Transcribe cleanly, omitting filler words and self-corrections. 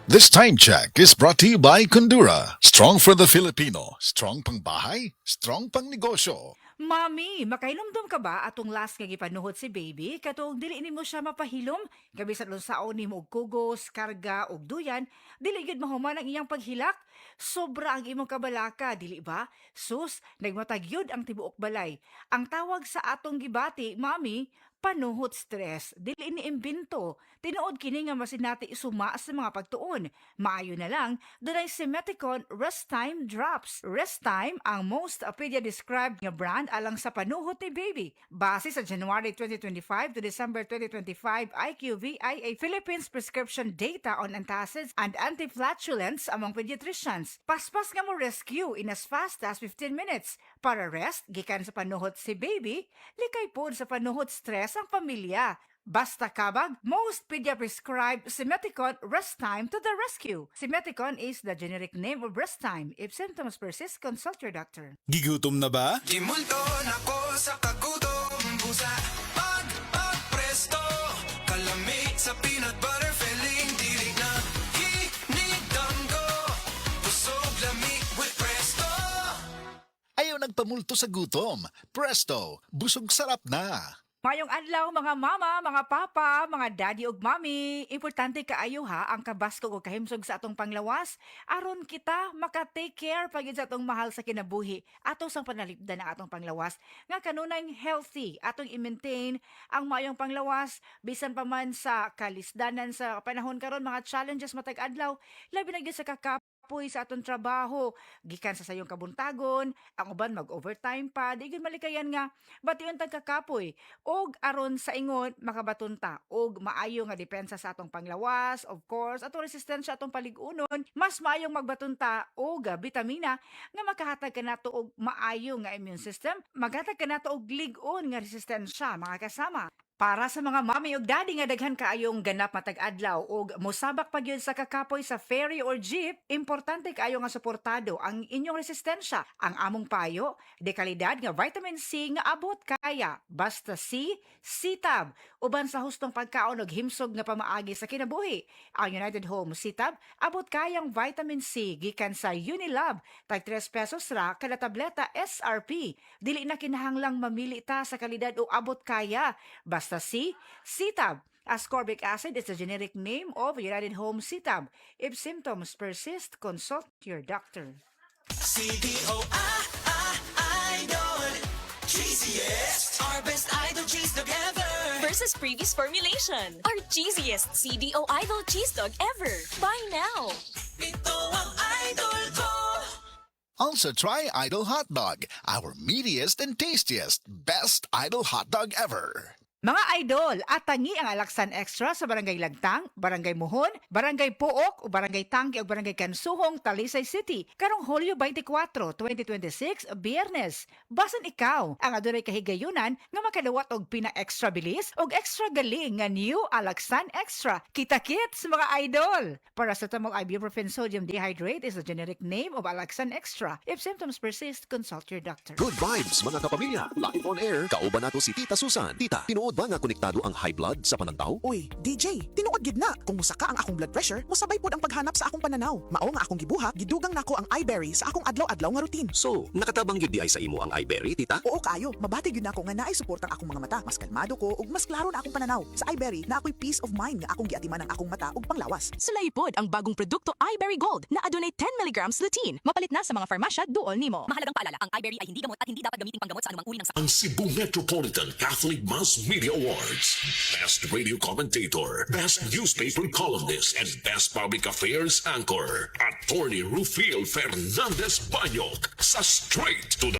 This time check is brought to you by Kundura. Strong for the Filipino. Strong pang bahay, strong pang negosyo. Mami, makailumdum ka ba atong last nga gipanuhot si baby? Katong dili nimo siya mapahilom, gabi sa lunsaon nimo og kugos, karga og duyan, dili gid mahuman ang iyang paghilak. Sobra ang imong kabalaka, dili ba? Sus, nagmatag yun ang tibuok balay. Ang tawag sa atong gibati, mami, panuhot stress. Dili ni imbento. Tinuod kini nga masinati isuma sa mga pagtuon. Maayo na lang, dunay Simeticon Rest Time Drops. Rest Time ang most pedia-described nga brand alang sa panuhot ni baby. Base sa January 2025 to December 2025 IQVIA Philippines prescription data on antacids and anti-flatulence among pediatricians. Paspas nga mo rescue in as fast as 15 minutes. Para rest, gikan sa panuhot si baby, likay pod sa panuhot stress ang pamilya. Basta kabag, most pedia-prescribed Simeticon Rest Time to the rescue. Simeticon is the generic name of Rest Time. If symptoms persist, consult your doctor. Gigutom na ba? Gimulton ako sa kagutom busa Pag-presto Kalamig sa peanut butter filling Dilig na hinigdang ko Busog lamig with Presto Ayaw nagpamulto sa gutom. Presto, busog sarap na. Mayong adlaw mga mama, mga papa, mga daddy ug mami. Importante kaayo ha ang kabaskog o kahimsog sa atong panglawas aron kita maka-take care pagid sa atong mahal sa kinabuhi. Ato sang panalipdan ang atong panglawas nga kanunay healthy atong i-maintain ang mayong panglawas bisan pa man sa kalisdanan sa panahon karon mga challenges matag adlaw labi na gyud sa kakapoy sa atong trabaho gikan sa sayong kabuntagon ang uban mag-overtime pa di gyud malikayan nga bation tag kakapoy og aron sa ingon makabatunta og maayo nga depensa sa atong panglawas of course atong resistensya atong paligunon mas maayong magbatunta og bitamina nga makahatag kanato og maayo nga immune system maghatag kanato og lig-on nga resistensya mga kasama. Para sa mga mami ug daddy nga daghan kaayong ganap matag adlaw ug mosabak pa gyud sa kakapoy sa ferry or jeep, importante kaayo nga suportado ang inyong resistensya. Ang among payo, de kalidad nga vitamin C nga abot kaya. Basta C, C-Tab. Uban sa hustong pagkaon ug himsog nga pamaagi sa kinabuhi. Ang United Home C-Tab abot kayang vitamin C gikan sa Unilab. Tag 3 pesos ra kada tableta SRP. Dili na kinahanglang mamili ta sa kalidad o abot kaya. Basta C, C-Tab. Ascorbic acid is the generic name of United Home C-Tab. If symptoms persist, consult your doctor. Idol Cheesiest Our best idol cheese dog ever Versus previous formulation. Our cheesiest CDO Idol cheese dog ever. Buy now. Ito ang idol ko Also try Idol Hot Dog, our meatiest and tastiest, best Idol Hot Dog ever. Mga idol, atangi ang Alaksan Extra sa Barangay Lagtang, Barangay Muhon, Barangay Pook, o Barangay Tangke o Barangay Kansuhong, Talisay City. Karong Hulyo 24, 2026, Biyernes. Basan ikaw ang adunay kahigayunan nga makadawat og pina-extra bilis og extra galing nga new Alaksan Extra. Kita-kits mga idol! Paracetamol ibuprofen sodium dehydrate is the generic name of Alaksan Extra. If symptoms persist, consult your doctor. Good vibes mga kapamilya. Live on air. Kauban nato si Tita Susan. Tita, tinuod ba nga konektado ang high blood sa panantaw? Uy, DJ, tinuod gid na. Kung musaka ang akong blood pressure, mosabay pod ang paghanap sa akong pananaw. Mao nga akong gibuhat, gidugang nako ang iBerry sa akong adlaw-adlaw nga routine. So, nakatabang yun di ay sa imo ang iBerry, tita? Oo kayo, mabati gyud nako nga naay suportang akong mga mata. Mas kalmado ko ug mas klaro na akong pananaw. Sa iBerry na ako'y peace of mind nga akong giatiman ang akong mata ug panglawas. Sulaipod ang bagong produkto iBerry Gold na adunay 10 mg lutein. Mapalit na sa mga farmasya duol nimo. Mahalagang paalala, ang iBerry ay hindi gamot at hindi dapat gamitin panggamot sa anumang uri ng sakit. Ang Cebu Metropolitan Catholic Mass Media Awards. Best Radio Commentator, Best Newspaper Columnist, and Best Public Affairs Anchor. Attorney Rufil Fernandez Banyok sa Straight to the